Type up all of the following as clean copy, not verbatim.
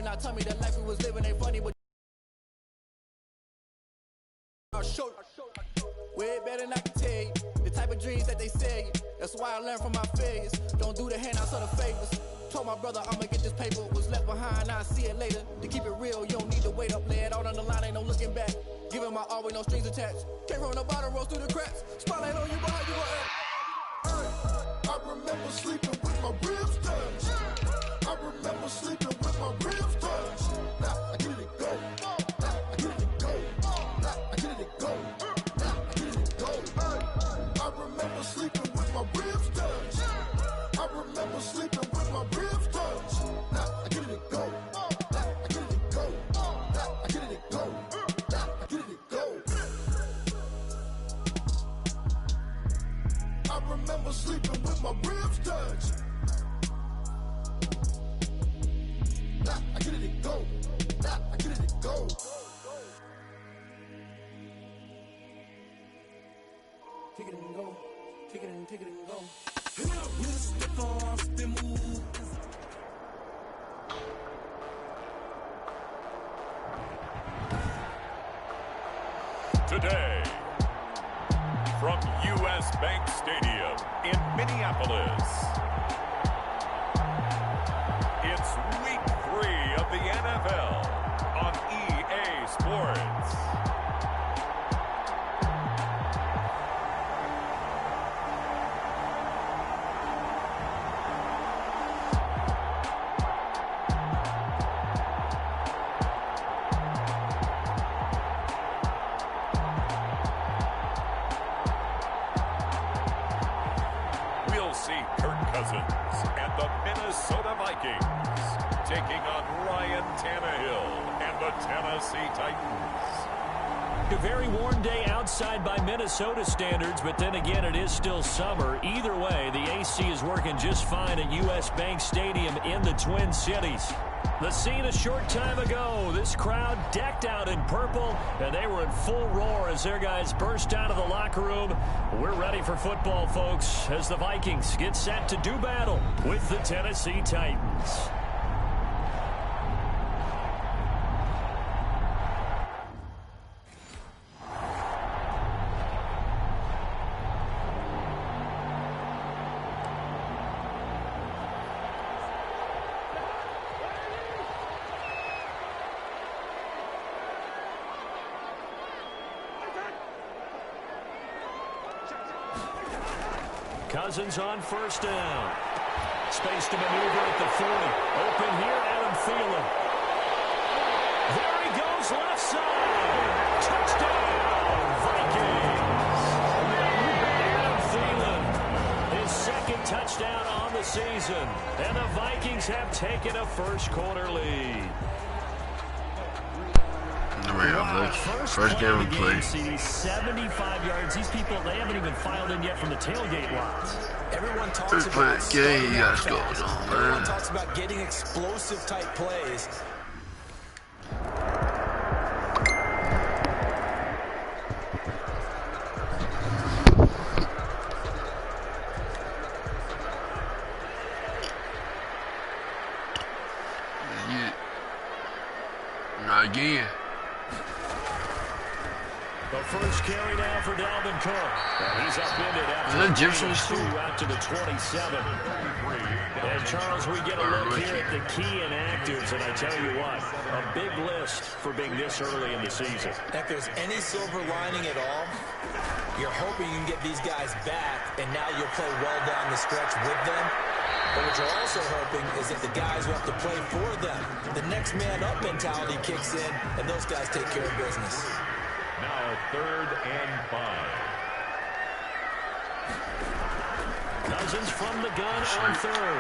not tell me that life we was living ain't funny, but I'll show you. Way better than I can tell you. The type of dreams that they sell you. That's why I learned from my failures. Don't do the handouts or the favors. Told my brother I'ma get this paper. Was left behind, I'll see it later. To keep it real, you don't need to wait up. Lay it out on the line, ain't no looking back. Giving my all with no strings attached. Came from the bottom, rose through the cracks. Spotlight on you, but how you gon' act? I remember sleeping with my ribs touched. I remember sleeping with my ribs touched. Now I get it go. Now I get it go. Now I get it go. Now I get it go. I remember sleeping with my ribs touched. I remember sleeping with my ribs touched. Now I get it go. Now I get it go. Now I get it go. Now I get it go. I remember sleeping with my ribs touched. Now I get it go. Now I get it go. Take it and go. Take it and go. Today, from U.S. Bank Stadium in Minneapolis, it's Week 3 of the NFL on EA Sports. We'll see Kirk Cousins and the Minnesota Vikings taking on Ryan Tannehill and the Tennessee Titans. A very warm day outside by Minnesota standards, but then again, it is still summer. Either way, the AC is working just fine at U.S. Bank Stadium in the Twin Cities. The scene a short time ago, this crowd decked out in purple, and they were in full roar as their guys burst out of the locker room. We're ready for football, folks, as the Vikings get set to do battle with the Tennessee Titans. Cousins on first down. Space to maneuver at the 40. Open here, Adam Thielen. There he goes, left side. Touchdown, Vikings. Adam Thielen, his second touchdown on the season. And the Vikings have taken a first-quarter lead. Wow, first game we played. 75 yards. These people, they haven't even filed in yet from the tailgate lots. Everyone talks about game you guys going on, man. Everyone talks about getting explosive type plays. Not again. The first carry now for Dalvin Cook. He's upended after out to the 27. And Charles, we get a look here at the key inactives, and I tell you what, a big list for being this early in the season. If there's any silver lining at all, you're hoping you can get these guys back, and now you'll play well down the stretch with them. But what you're also hoping is that the guys who have to play for them, the next man up mentality kicks in, and those guys take care of business. Now 3rd and 5. Cousins from the gun on third.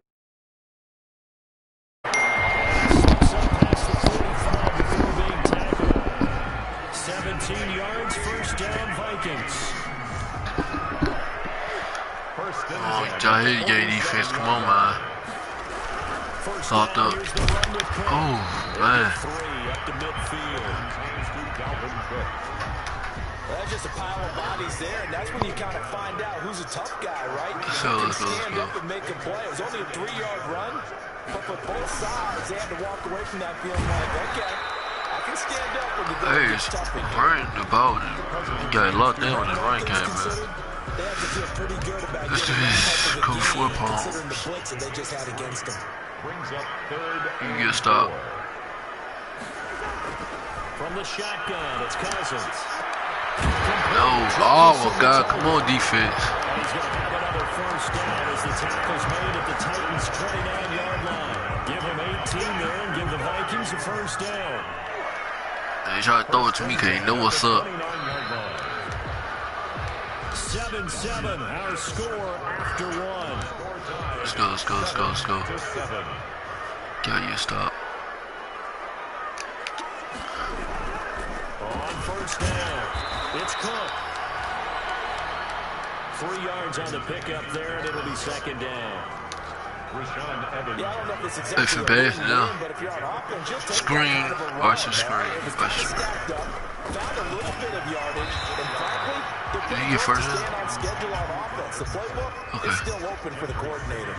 Past the 45 before being tackled. 17 yards, first down, Vikings. Oh, Jahid gay defense. Come on, man. Soft up. Oh, man. Up to midfield. That's just a pile of bodies there, and that's when you kind of find out who's a tough guy, right? So You can let's go. stand up and make a play. It was only a 3-yard run, But for both sides, they had to walk away from that feeling like, okay, I can stand up when the game gets tougher. Running the ball, you got locked down when the run came, man. They have to feel pretty good about This getting that type of is cool 4 defense, pounds. considering the blitz that they just had against them. Brings up third. You get stopped. From the shotgun, it's Cousins. No. Oh my God. Come on, defense. And he's going to have another first down as the tackle's made at the Titans' 29-yard line. Give him 18 there and give the Vikings a first down. They try to throw it to me because they know what's up. 7-7, our score after one. Let's go, let's go, let's go, let's go. Got you, stop. On first down, it's Cook. 3 yards on the pickup there, and it'll be second down. Yeah, I don't know if it's If exactly it a bad, win, no. but if you're on offense, you'll take Screen. that kind of a run. Watch the screen. It was Watch kind the of screen. stacked up, found a little bit of yardage, and frankly, they're Did he pretty get good first to down? stand on schedule on offense. The playbook is still open for the coordinator.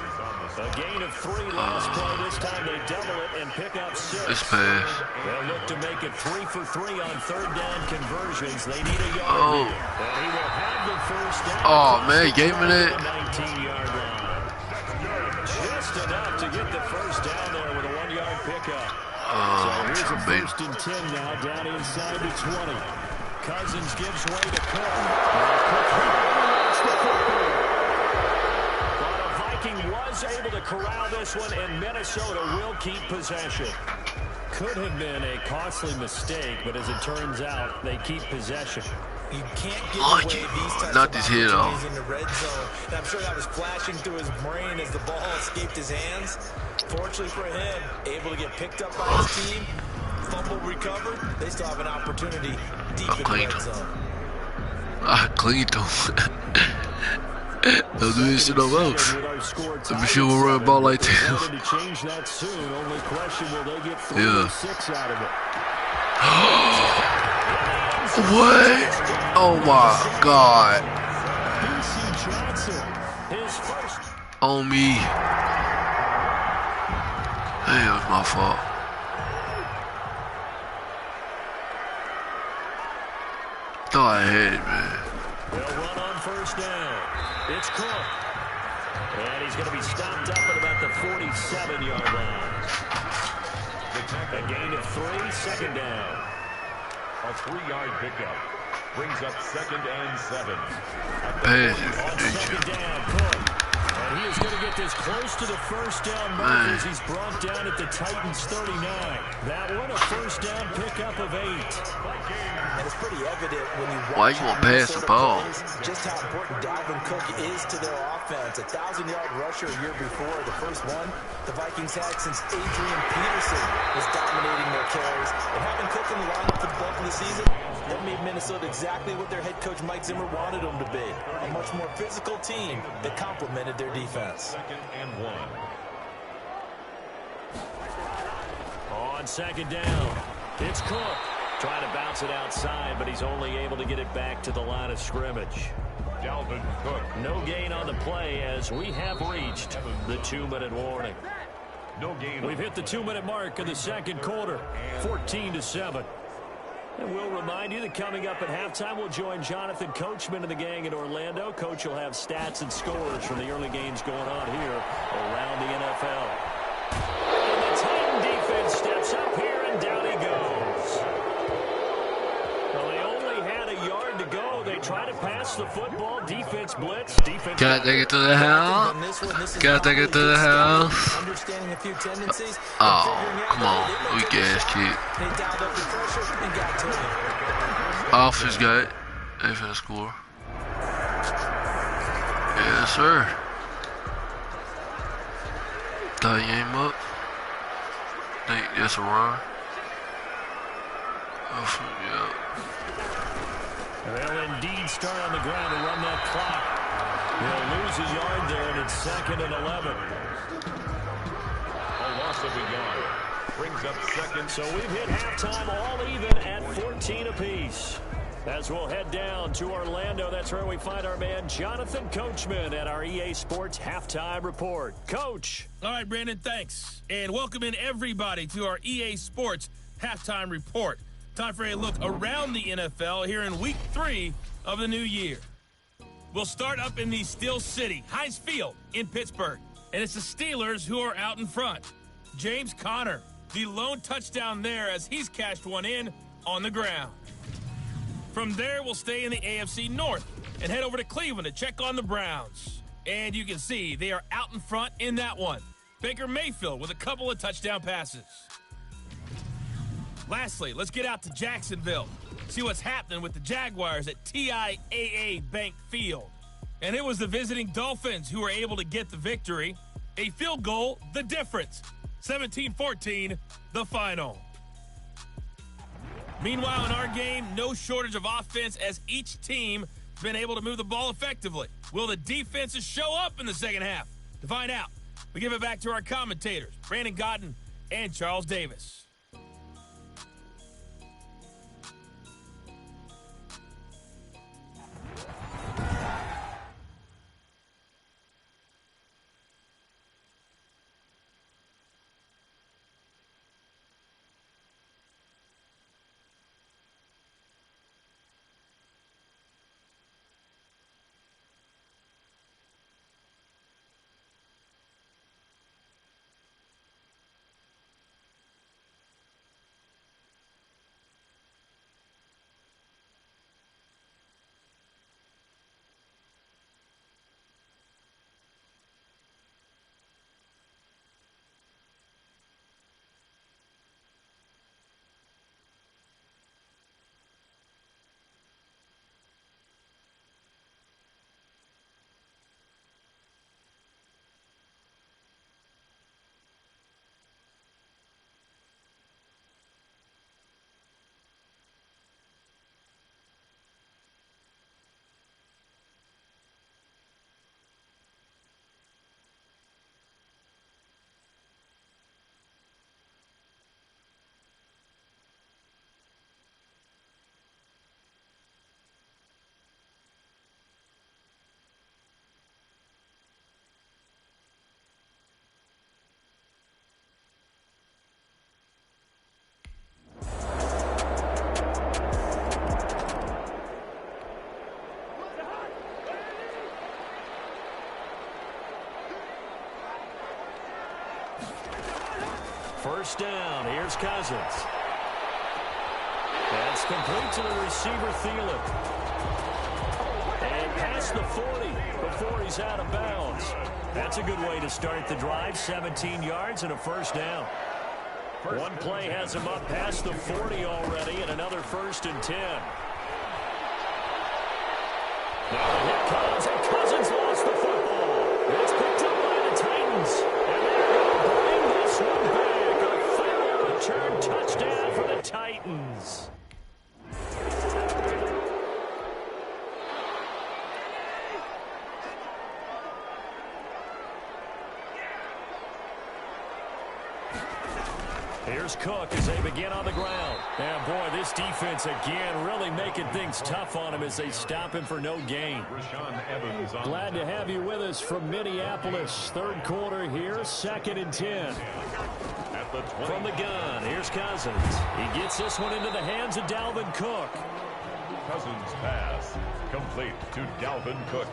A gain of 3 last play. This time they double it and pick up 6. It's pass. They'll look to make it 3 for 3 on third down conversions. They need a yard Oh. here. And he will have the first down. Oh, man, he gave me that. 19-yard line. Just enough to get the first down there with a 1-yard pickup. So here's a first and 10 now down inside the 20. Cousins gives way to Cook. But a Viking was able to corral this one, and Minnesota will keep possession. Could have been a costly mistake, but as it turns out, they keep possession. You can't give Like away it. these types Not of this hit, opportunities in the red zone. And I'm sure that was flashing through his brain as the ball escaped his hands. Fortunately for him, able to get picked up by his team, fumble recovered. They still have an opportunity deep in the red zone. I cleaned them. Don't do this shit no more. Let me sure we'll run the ball like this. Yeah. What? Oh my God. On me. Hey, it was my fault. Thought I had it, man. They'll run on first down. It's Cook. And he's going to be stopped up at about the 47-yard line. A gain of 3, second down. A 3-yard pickup brings up 2nd and 7. On second down, Cook. And he is going to get this close to the first down mark as he's brought down at the Titans' 39. That one a first down pickup of 8. And it's pretty evident when you watch Why you won't pass the ball? just how important Dalvin Cook is to their offense. 1,000-yard rusher a year before. The first one the Vikings had since Adrian Peterson was dominating their carries. And having Cook in the lineup for the bulk of the season, that made Minnesota exactly what their head coach Mike Zimmer wanted them to be. A much more physical team that complemented their defense. 2nd and 1. On second down, it's Cook. Trying to bounce it outside, but he's only able to get it back to the line of scrimmage. Dalvin Cook. No gain on the play as we have reached the 2-minute warning. No gain. We've hit the 2-minute mark of the second quarter, 14-7. And we'll remind you that coming up at halftime, we'll join Jonathan Coachman and the gang in Orlando. Coach will have stats and scores from the early games going on here around the NFL. And the Titan defense steps up here, and down he goes. Well, they only had a yard to go. They try to pass the football. Defense blitz. Defense. Can I take it to the house? Can I take it to the house? Understanding a few tendencies. Oh, come on. Weak ass kid. They dialed up the pressure and got to it. Office got it. They finna score. Yes, sir. Tie aim up. Think that's a run. Oh, yeah. They'll indeed start on the ground to run that clock. They'll lose a yard there, and it's 2nd and 11. A loss of a yard brings up 2nd. So we've hit halftime all even at 14 apiece. As we'll head down to Orlando, that's where we find our man Jonathan Coachman at our EA Sports Halftime Report. Coach. All right, Brandon, thanks. And welcome in everybody to our EA Sports Halftime Report. Time for a look around the NFL here in Week 3 of the new year. We'll start up in the Steel City, Heinz Field in Pittsburgh. And it's the Steelers who are out in front. James Conner, the lone touchdown there as he's cashed one in on the ground. From there, we'll stay in the AFC North and head over to Cleveland to check on the Browns. And you can see they are out in front in that one. Baker Mayfield with a couple of touchdown passes. Lastly, let's get out to Jacksonville. See what's happening with the Jaguars at TIAA Bank Field. And it was the visiting Dolphins who were able to get the victory. A field goal, the difference. 17-14, the final. Meanwhile, in our game, no shortage of offense as each team has been able to move the ball effectively. Will the defenses show up in the second half? To find out, we give it back to our commentators, Brandon Godden and Charles Davis. First down. Here's Cousins. That's complete to the receiver, Thielen. And past the 40 before he's out of bounds. That's a good way to start the drive. 17 yards and a first down. One play has him up past the 40 already, and another 1st and 10. Now the hit comes, and Cousins lost the football. It's picked up by the Titans. And they're going to bring this one back. A final return touchdown for the Titans. Here's Cook as they begin on the ground. And boy, this defense again really making things tough on him as they stop him for no gain. Glad to have you with us from Minneapolis. Third quarter here, 2nd and 10. From the gun, here's Cousins. He gets this one into the hands of Dalvin Cook. Cousins pass complete to Dalvin Cook.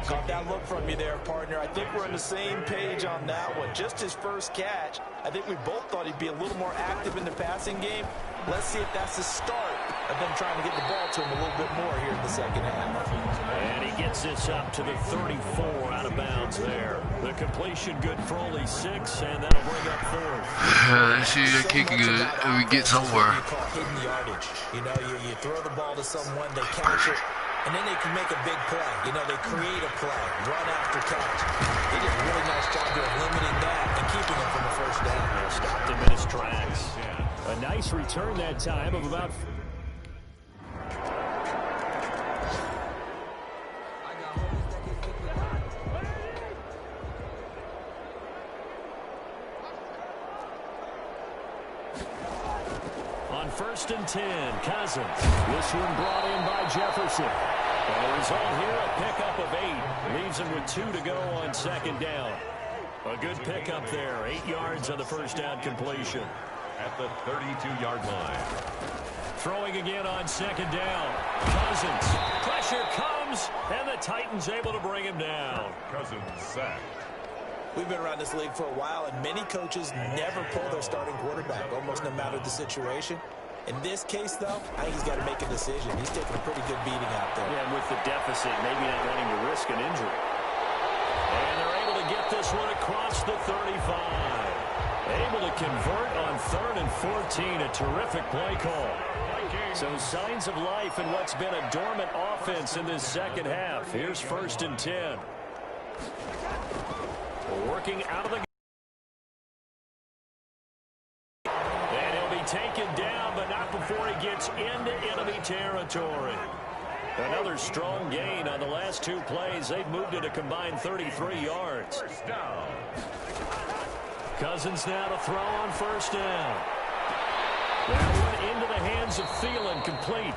Got that look from you there, partner. I think we're on the same page on that one. Just his first catch. I think we both thought he'd be a little more active in the passing game. Let's see if that's the start of them trying to get the ball to him a little bit more here in the second half. And he gets this up to the 34 out of bounds there. The completion good for only 6, and that'll bring up 4th. Let's see that kick good and we get somewhere. You call hidden yardage. You know, you throw the ball to someone, they catch it, and then they can make a big play. You know, they create a play, run after catch. They did a really nice job of limiting that and keeping him from a first down. Yeah, stopped him in his tracks. A nice return that time of about... On on 1st and 10. Cousins. This one brought in by Jefferson. And the result here, a pickup of 8. Leaves him with 2 to go on 2nd down. A good pickup there. 8 yards on the first down completion. At the 32-yard line. Throwing again on 2nd down. Cousins. Pressure comes, and the Titans able to bring him down. Cousins sacked. We've been around this league for a while, and many coaches never pull their starting quarterback, almost no matter the situation. In this case, though, I think he's got to make a decision. He's taking a pretty good beating out there. Yeah, and with the deficit, maybe not wanting to risk an injury. And they're able to get this one across the 35. Able to convert on 3rd and 14. A terrific play call. So signs of life in what's been a dormant offense in this second half. Here's 1st and 10. Working out of the... And he'll be taken down, but not before he gets into enemy territory. Another strong gain on the last 2 plays. They've moved it a combined 33 yards. First down. Cousins now to throw on 1st down. That one into the hands of Thielen, complete.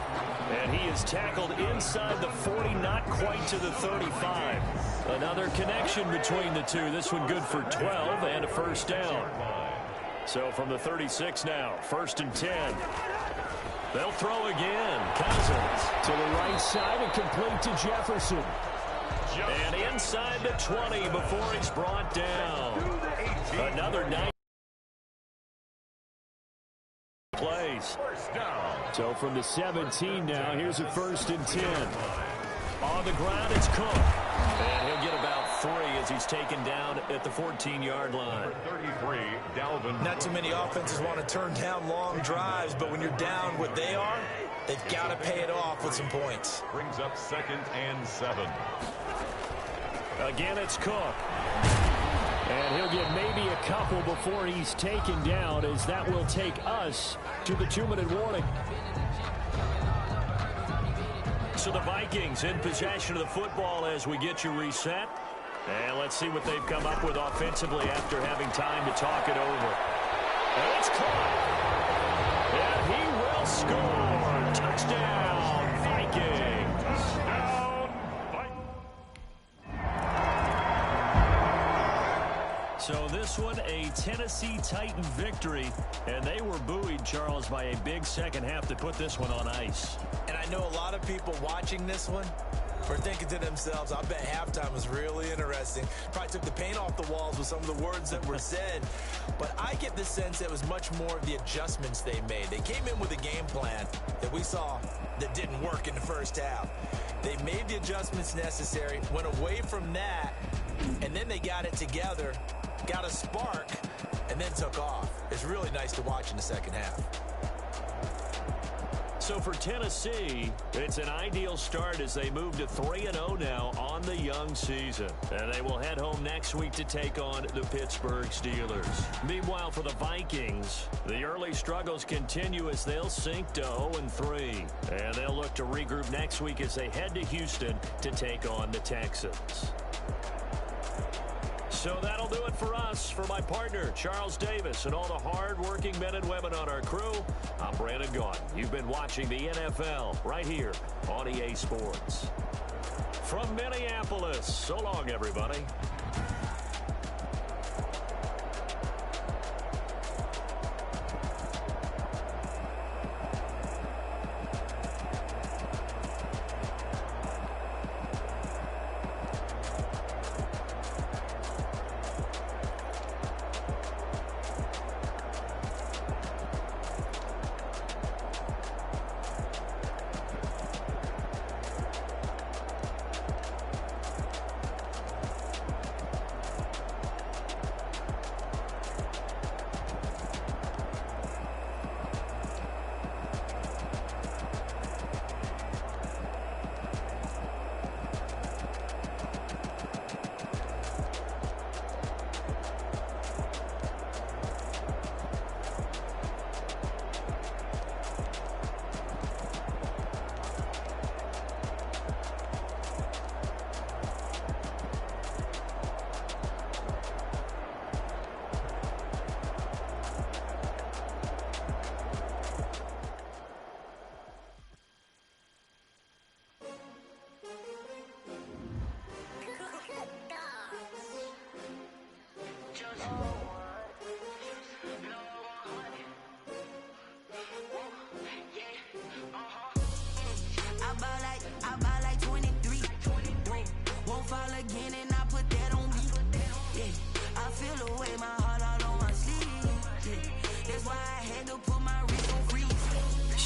And he is tackled inside the 40, not quite to the 35. Another connection between the two. This one good for 12 and a 1st down. So from the 36 now, 1st and 10. They'll throw again. Cousins to the right side and complete to Jefferson. And inside the 20 before he's brought down. Another 9 plays. So from the 17 now, here's a 1st and 10. On the ground, it's Cook. And he'll get about 3 as he's taken down at the 14-yard line. 33, Dalvin. Not too many offenses want to turn down long drives, but when you're down what they are, they've got to pay it off with some points. Brings up 2nd and 7. Again, it's Cook. And he'll get maybe a couple before he's taken down, as that will take us to the 2-minute warning. So the Vikings in possession of the football as we get you reset. And let's see what they've come up with offensively after having time to talk it over. And it's caught. And he will score. Touchdown, Vikings. Down, So this one, a Tennessee Titan victory. And they were buoyed, Charles, by a big second half to put this one on ice. And I know a lot of people watching this one are thinking to themselves, I bet halftime was really interesting. Probably took the paint off the walls with some of the words that were said. But I get the sense that it was much more of the adjustments they made. They came in with a game plan that we saw that didn't work in the first half. They made the adjustments necessary, went away from that, and then they got it together, got a spark, and then took off. It's really nice to watch in the second half. So for Tennessee, it's an ideal start as they move to 3-0 now on the young season. And they will head home next week to take on the Pittsburgh Steelers. Meanwhile, for the Vikings, the early struggles continue as they'll sink to 0-3. And they'll look to regroup next week as they head to Houston to take on the Texans. So that'll do it for us. For my partner, Charles Davis, and all the hard-working men and women on our crew, I'm Brandon Gaudin. You've been watching the NFL right here on EA Sports. From Minneapolis, so long, everybody.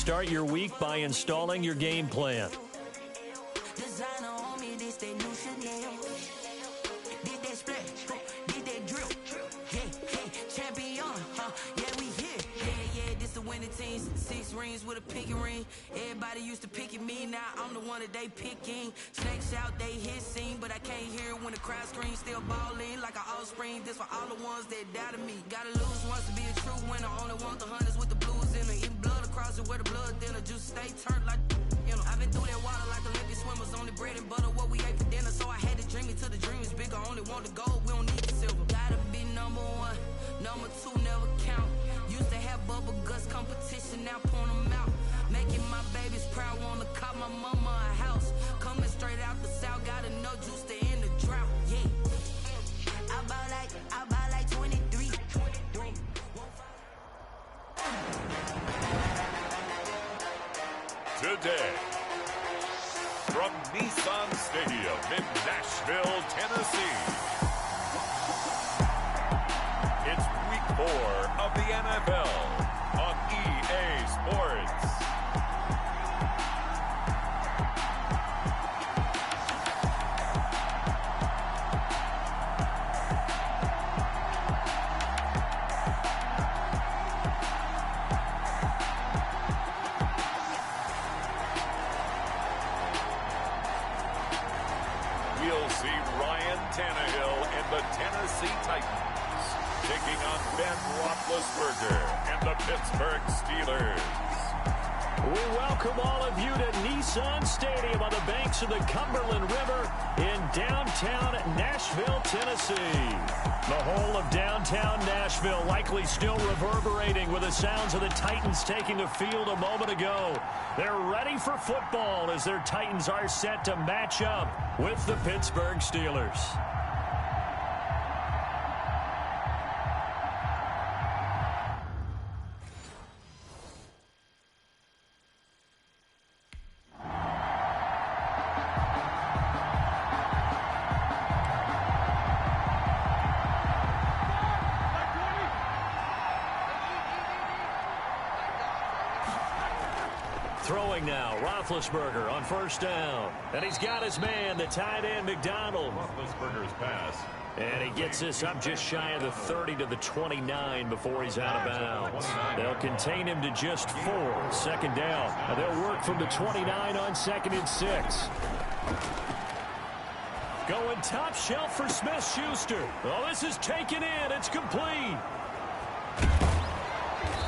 start your week by installing your game plan. Designer on me, this they new Chanel. Did that splash, did that drip. Hey, champion, yeah, we here. Yeah, this the winning team. 6 rings with a pinky ring. Everybody used to pick at me, now I'm the one that they picking. Snakes out, they hit scene, but I can't hear it when the crowd screams. Still balling like an offspring. This for all the ones that doubted me. Gotta lose once to be a true winner. Only want the hunters with the blues in it. Eating blood across it where the blood dinner. Juice stay turned like, you know. I've been through that water like Olympic swimmers. Only bread and butter what we ate for dinner. So I had to dream it till the dream is bigger. Only want the gold, we don't need the silver. Gotta be number 1, number 2 never count. Used to have bubble guts competition, now point them out. Making my babies proud, wanna cop my mama a house. Coming straight out the south, gotta know juice to end the drought. Yeah, I bought like 23. Today, from Nissan Stadium in Nashville, Tennessee, it's week 4 of the NFL on EA Sports. We'll see Ryan Tannehill and the Tennessee Titans taking on Ben Roethlisberger and the Pittsburgh Steelers. We welcome all of you to Nissan Stadium on the banks of the Cumberland River in downtown Nashville, Tennessee. The whole of downtown Nashville likely still reverberating with the sounds of the Titans taking the field a moment ago. They're ready for football as their Titans are set to match up with the Pittsburgh Steelers. Throwing now, Roethlisberger on first down. And he's got his man, the tight end, McDonald. Roethlisberger's pass. And he gets this up just shy of the 30 to the 29 before he's out of bounds. They'll contain him to just 4. Second down. And they'll work from the 29 on 2nd and 6. Going top shelf for Smith-Schuster. Oh, this is taken in. It's complete.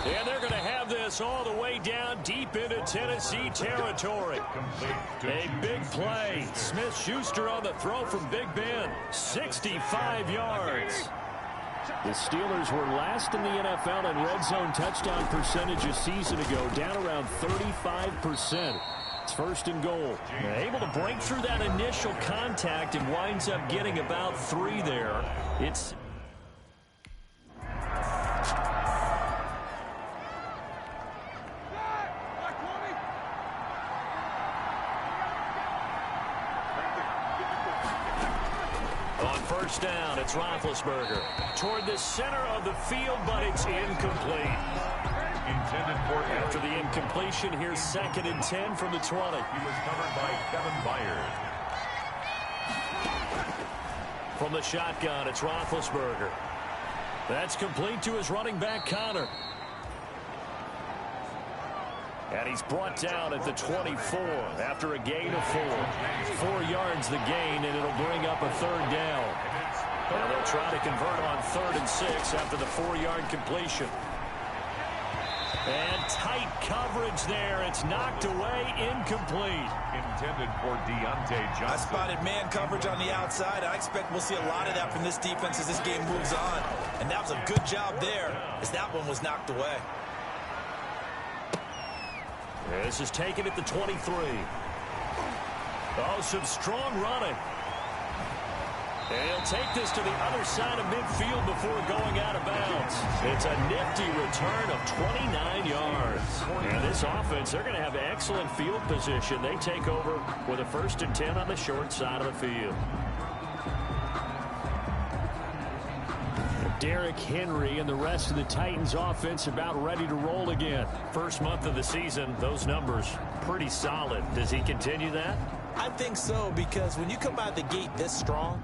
And they're going to have this all the way down deep into Tennessee territory. A big play. Smith-Schuster on the throw from Big Ben. 65 yards. The Steelers were last in the NFL in red zone touchdown percentage a season ago, down around 35%. It's 1st and goal. Able to break through that initial contact and winds up getting about 3 there. It's... First down, it's Roethlisberger toward the center of the field, but it's incomplete. Intended for after the incompletion, here's 2nd and 10 from the 20. He was covered by Kevin Byard. From the shotgun, it's Roethlisberger. That's complete to his running back, Connor. And he's brought down at the 24 after a gain of 4. 4 yards the gain, and it'll bring up a 3rd down. And they'll try to convert on 3rd and 6 after the 4-yard completion. And tight coverage there. It's knocked away, incomplete. Intended for Deontay Johnson. I spotted man coverage on the outside. I expect we'll see a lot of that from this defense as this game moves on. And that was a good job there as that one was knocked away. This is taken at the 23. Oh, some strong running. And he'll take this to the other side of midfield before going out of bounds. It's a nifty return of 29 yards. And this offense, they're going to have excellent field position. They take over with a 1st and 10 on the short side of the field. Derrick Henry and the rest of the Titans offense about ready to roll again. First month of the season, those numbers pretty solid. Does he continue that? I think so, because when you come out the gate this strong,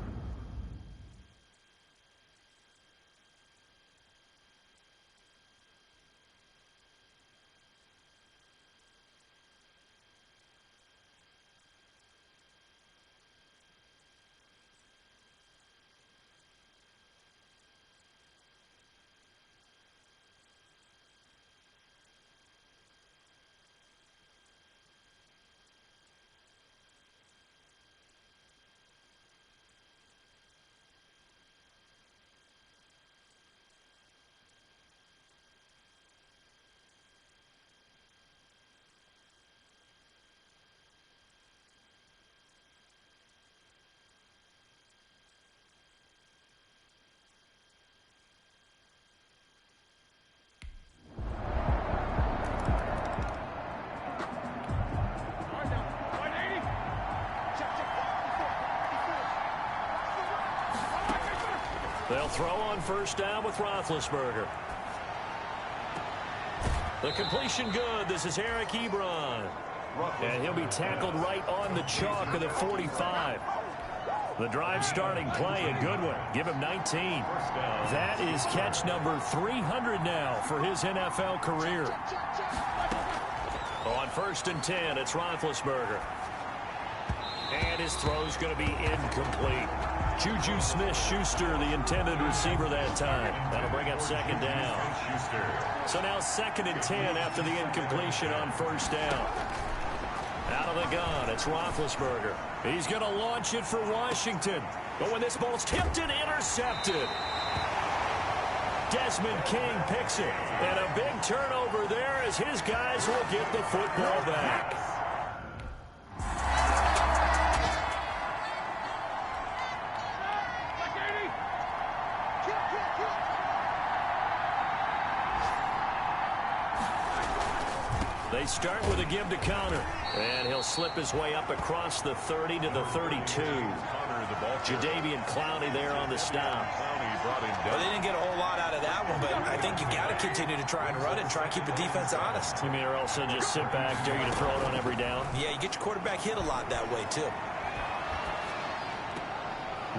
they'll throw on first down with Roethlisberger. The completion good. This is Eric Ebron. And he'll be tackled right on the chalk of the 45. The drive starting play, a good one. Give him 19. That is catch number 300 now for his NFL career. On first and 10, it's Roethlisberger. And his throw's going to be incomplete. Juju Smith-Schuster, the intended receiver that time. That'll bring up second down. So now second and 10 after the incompletion on first down. Out of the gun, it's Roethlisberger. He's going to launch it for Washington. But when this ball's tipped and intercepted, Desmond King picks it. And a big turnover there as his guys will get the football back. They start with a give to Connor. And he'll slip his way up across the 30 to the 32. Jadeveon Clowney there on the stop. Well, they didn't get a whole lot out of that one, but I think you got to continue to try and run it and try and keep the defense honest. You mean or also just sit back, dare you to throw it on every down? Yeah, you get your quarterback hit a lot that way, too.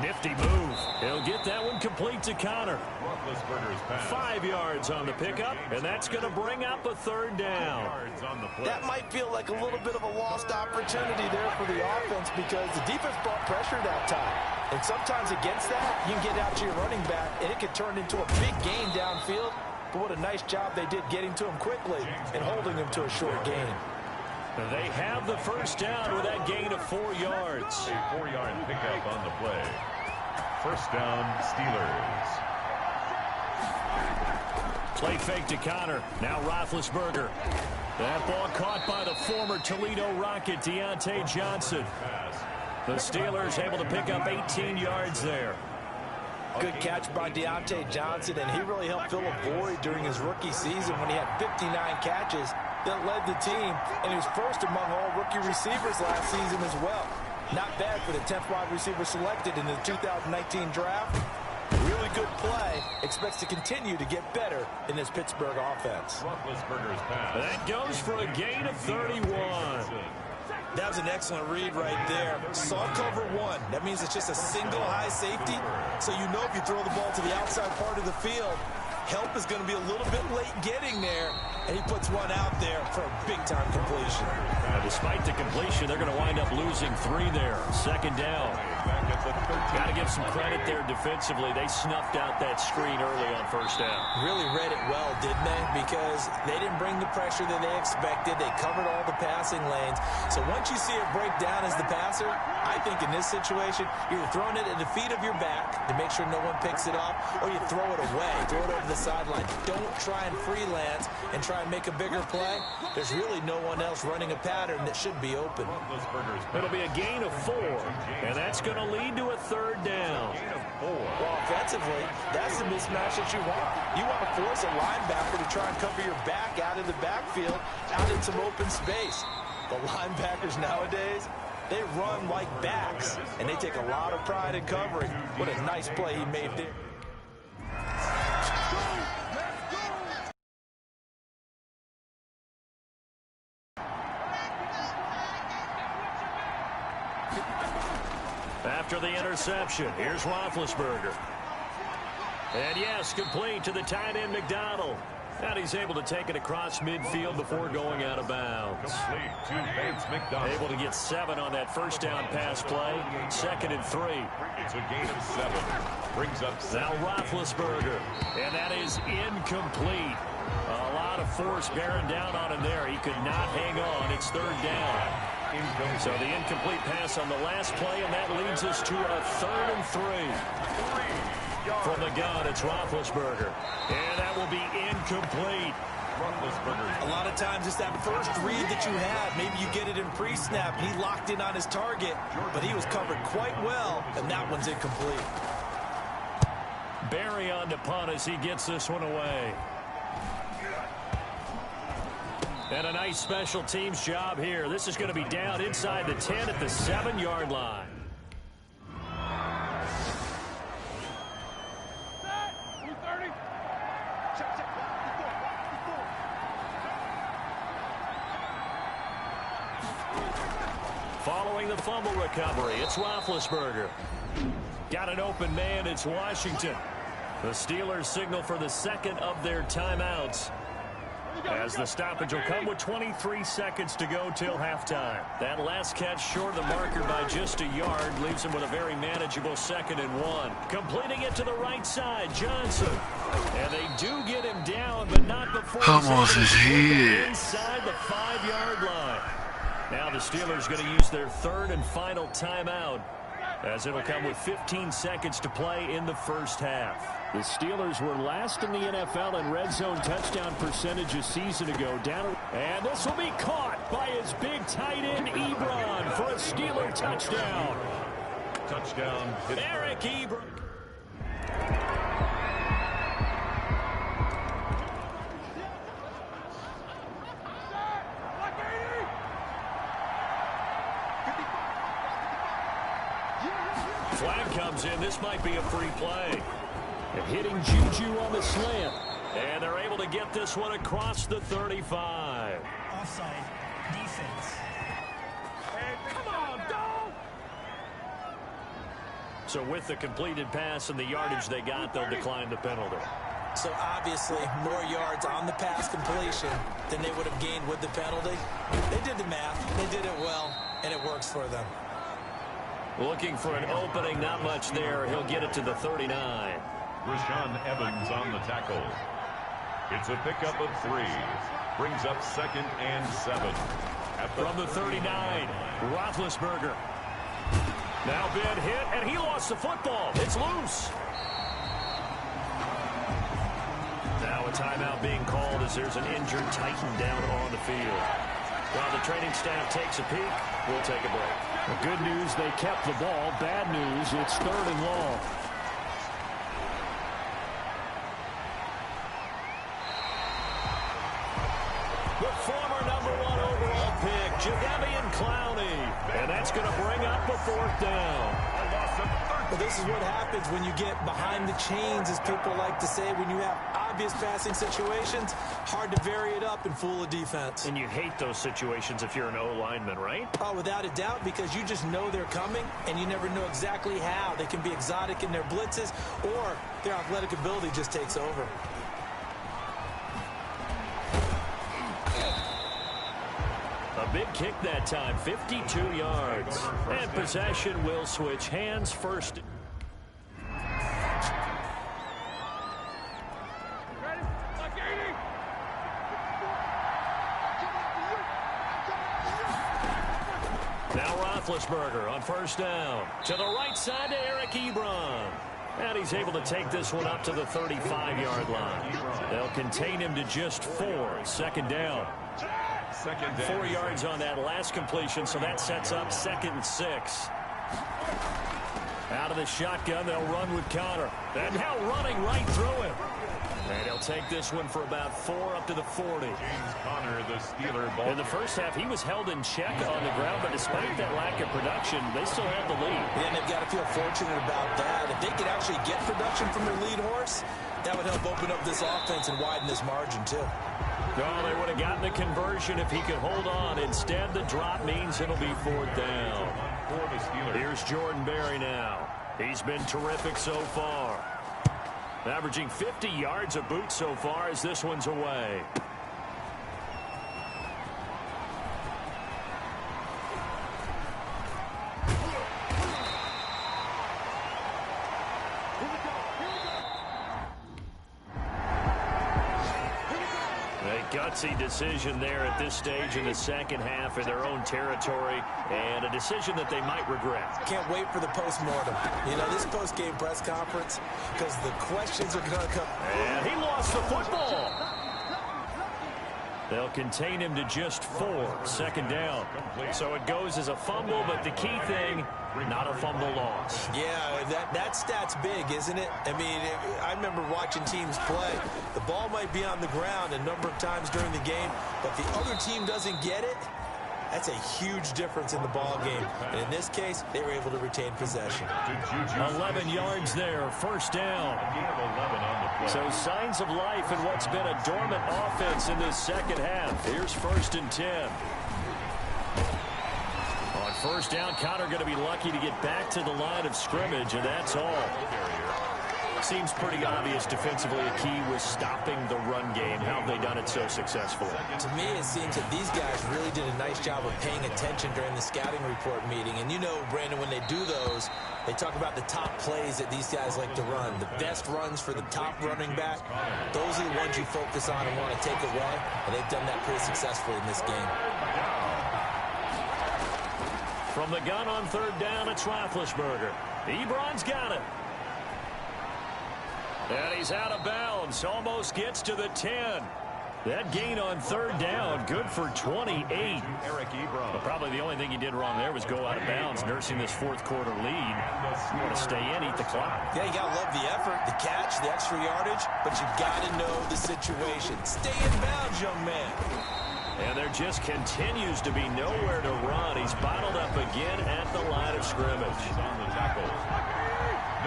Nifty move. He'll get that one complete to Connor. 5 yards on the pickup, and that's going to bring up a third down. That might feel like a little bit of a lost opportunity there for the offense because the defense brought pressure that time. And sometimes against that, you can get out to your running back, and it could turn into a big gain downfield. But what a nice job they did getting to him quickly and holding him to a short gain. They have the first down with that gain of 4 yards. A 4-yard pickup on the play. First down, Steelers. Play fake to Connor. Now Roethlisberger. That ball caught by the former Toledo Rocket, Deontay Johnson. The Steelers able to pick up 18 yards there. Good catch by Deontay Johnson, and he really helped fill a void during his rookie season when he had 59 catches that led the team, and he was first among all rookie receivers last season as well. Not bad for the 10th wide receiver selected in the 2019 draft. Really good play. Expects to continue to get better in this Pittsburgh offense. That goes for a gain of 31. That was an excellent read right there. Saw cover one. That means it's just a single high safety. So you know if you throw the ball to the outside part of the field, help is going to be a little bit late getting there. And he puts one out there for a big-time completion. Now, despite the completion, they're going to wind up losing 3 there. Second down. Got to give some credit there defensively. They snuffed out that screen early on first down. Really read it well, didn't they? Because they didn't bring the pressure that they expected. They covered all the passing lanes. So once you see it break down as the passer, I think in this situation, you're throwing it at the feet of your back to make sure no one picks it up, or you throw it away, throw it over the sideline. Don't try and freelance and try and make a bigger play. There's really no one else running a pattern that should be open. It'll be a gain of 4, and that's going to lead to a third down. Well, offensively, that's the mismatch that you want. You want to force a linebacker to try and cover your back out of the backfield, out in some open space. The linebackers nowadays, they run like backs, and they take a lot of pride in covering. What a nice play he made there. After the interception, here's Roethlisberger. And yes, complete to the tight end McDonald. And he's able to take it across midfield before going out of bounds. Complete to Vance McDonald. Able to get 7 on that first down pass play. 2nd and 3. It's a gain of 7. Brings up 7. Now Roethlisberger. And that is incomplete. A lot of force bearing down on him there. He could not hang on. It's 3rd down. So the incomplete pass on the last play, and that leads us to a 3rd and 3. From the gun, it's Roethlisberger. And that will be incomplete. A lot of times it's that first read that you had. Maybe you get it in pre-snap. He locked in on his target, but he was covered quite well, and that one's incomplete. Barry on to punt as he gets this one away. And a nice special teams job here. This is going to be down inside the 10 at the 7-yard line. Following the fumble recovery, it's Roethlisberger. Got an open man, it's Washington. The Steelers signal for the 2nd of their timeouts, as the stoppage will come with 23 seconds to go till halftime. That last catch short of the marker by just a yard leaves him with a very manageable 2nd and 1. Completing it to the right side, Johnson. And they do get him down, but not before Almost here. Inside the 5-yard line. Now the Steelers going to use their 3rd and final timeout, as it'll come with 15 seconds to play in the first half. The Steelers were last in the NFL in red zone touchdown percentage a season ago. And this will be caught by his big tight end Ebron for a Steeler touchdown. Touchdown. Eric Ebron. Flag comes in. This might be a free play. And hitting Juju on the slant. And they're able to get this one across the 35. Offside. Defense. Hey, come on, dog! So with the completed pass and the yardage they got, they'll decline the penalty. So obviously more yards on the pass completion than they would have gained with the penalty. They did the math. They did it well, and it works for them. Looking for an opening, not much there. He'll get it to the 39. Rashaan Evans on the tackle. It's a pickup of 3. Brings up 2nd and 7. From the 39, Roethlisberger. Now been hit, and he lost the football. It's loose. Now a timeout being called as there's an injured Titan down on the field. While the training staff takes a peek, we'll take a break. The good news, they kept the ball. Bad news, it's 3rd and long. The former #1 overall pick, Jadeveon Clowney. And that's going to bring up the 4th down. Well, this is what happens when you get behind the chains, as people like to say, when you have obvious passing situations. Hard to vary it up and fool a defense. And you hate those situations if you're an O-lineman, right? Oh, without a doubt, because you just know they're coming, and you never know exactly how. They can be exotic in their blitzes, or their athletic ability just takes over. A big kick that time, 52 yards. And possession will switch hands first. Now Roethlisberger on 1st down. To the right side to Eric Ebron. And he's able to take this one up to the 35-yard line. They'll contain him to just 4. 2nd down. 4 yards on that last completion, so that sets up 2nd and 6. Out of the shotgun, they'll run with Connor. And now running right through him. And he'll take this one for about 4 up to the 40. James Conner, the Steeler ball. In the first half, he was held in check on the ground, but despite that lack of production, they still have the lead. Yeah, and they've got to feel fortunate about that. If they could actually get production from their lead horse, that would help open up this offense and widen this margin, too. Oh, they would have gotten the conversion if he could hold on. Instead, the drop means it'll be 4th down. for the Steelers. Here's Jordan Berry now. He's been terrific so far. Averaging 50 yards a boot so far as this one's away. Gutsy decision there at this stage in the second half in their own territory, and a decision that they might regret. Can't wait for the post-mortem. You know, this post-game press conference, because the questions are going to come. And he lost the football. They'll contain him to just 4, second down. So it goes as a fumble, but the key thing, not a fumble loss. Yeah, that stat's big, isn't it? I mean, I remember watching teams play. The ball might be on the ground a number of times during the game, but the other team doesn't get it. That's a huge difference in the ball game. And in this case, they were able to retain possession. 11 yards there, first down. So signs of life in what's been a dormant offense in this second half. Here's 1st and 10. On first down, Connor going to be lucky to get back to the line of scrimmage, and that's all. Seems pretty obvious defensively a key was stopping the run game. How have they done it so successfully? To me, it seems that these guys really did a nice job of paying attention during the scouting report meeting. And you know, Brandon, when they do those, they talk about the top plays that these guys like to run. The best runs for the top running back, those are the ones you focus on and want to take away. And they've done that pretty successfully in this game. From the gun on third down, it's Roethlisberger. Ebron's got it. And he's out of bounds. Almost gets to the 10. That gain on third down, good for 28. But probably the only thing he did wrong there was go out of bounds, nursing this fourth quarter lead. You want to stay in, eat the clock. Yeah, you got to love the effort, the catch, the extra yardage, but you got to know the situation. Stay in bounds, young man. And there just continues to be nowhere to run. He's bottled up again at the line of scrimmage. On the tackle.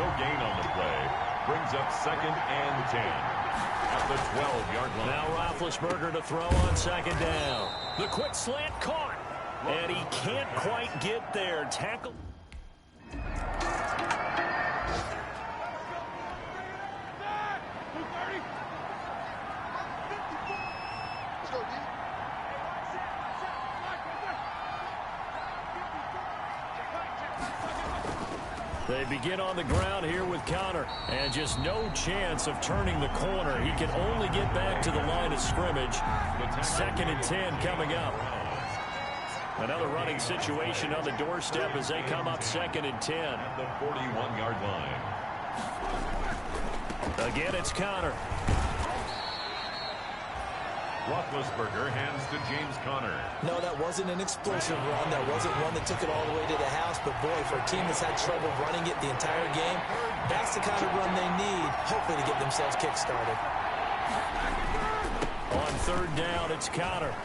No gain on the play. Brings up 2nd and 10 at the 12-yard line. Now Roethlisberger to throw on second down. The quick slant caught. And he can't quite get there. Tackle. They begin on the ground here with Connor, and just no chance of turning the corner. He can only get back to the line of scrimmage. 2nd and 10 coming up. Another running situation on the doorstep as they come up 2nd and 10. At the 41-yard line. Again, it's Connor. Roethlisberger hands to James Conner. No, that wasn't an explosive run. That wasn't one that took it all the way to the house. But, boy, for a team that's had trouble running it the entire game, that's the kind of run they need, hopefully, to get themselves kick-started. On third down, it's Conner.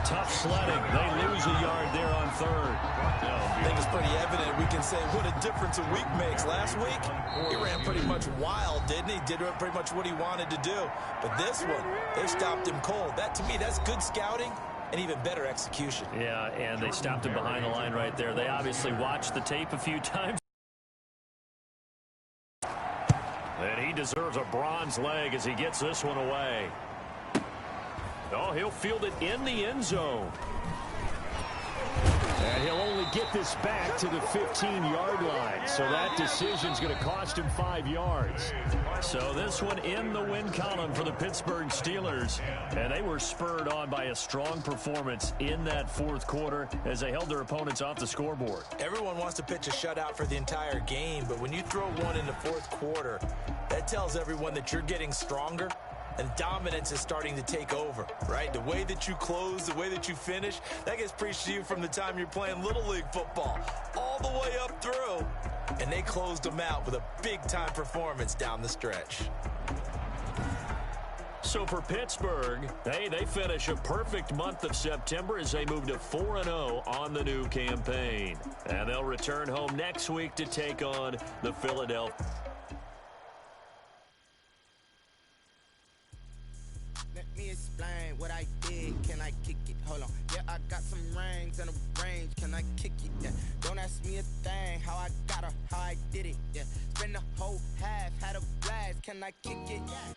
Tough sledding. They lose a yard there on third. I think it's pretty evident. We can say what a difference a week makes. Last week, he ran pretty much wild, didn't he? Did pretty much what he wanted to do. But this one, they stopped him cold. That, to me, that's good scouting and even better execution. Yeah, and they stopped him behind the line right there. They obviously watched the tape a few times. And he deserves a bronze leg as he gets this one away. Oh, he'll field it in the end zone. And he'll only get this back to the 15-yard line. So that decision's going to cost him 5 yards. So this one in the win column for the Pittsburgh Steelers. And they were spurred on by a strong performance in that fourth quarter as they held their opponents off the scoreboard. Everyone wants to pitch a shutout for the entire game, but when you throw one in the fourth quarter, that tells everyone that you're getting stronger. And dominance is starting to take over, right? The way that you close, the way that you finish, that gets preached to you from the time you're playing Little League football all the way up through. And they closed them out with a big-time performance down the stretch. So for Pittsburgh, hey, they finish a perfect month of September as they move to 4-0 on the new campaign. And they'll return home next week to take on the Philadelphia. Let me explain what I did. Can I kick it? Hold on. Yeah, I got some rings and a range. Can I kick it? Yeah. Don't ask me a thing. How I got her, how I did it. Yeah. Spend the whole half, had a blast. Can I kick it? Yeah.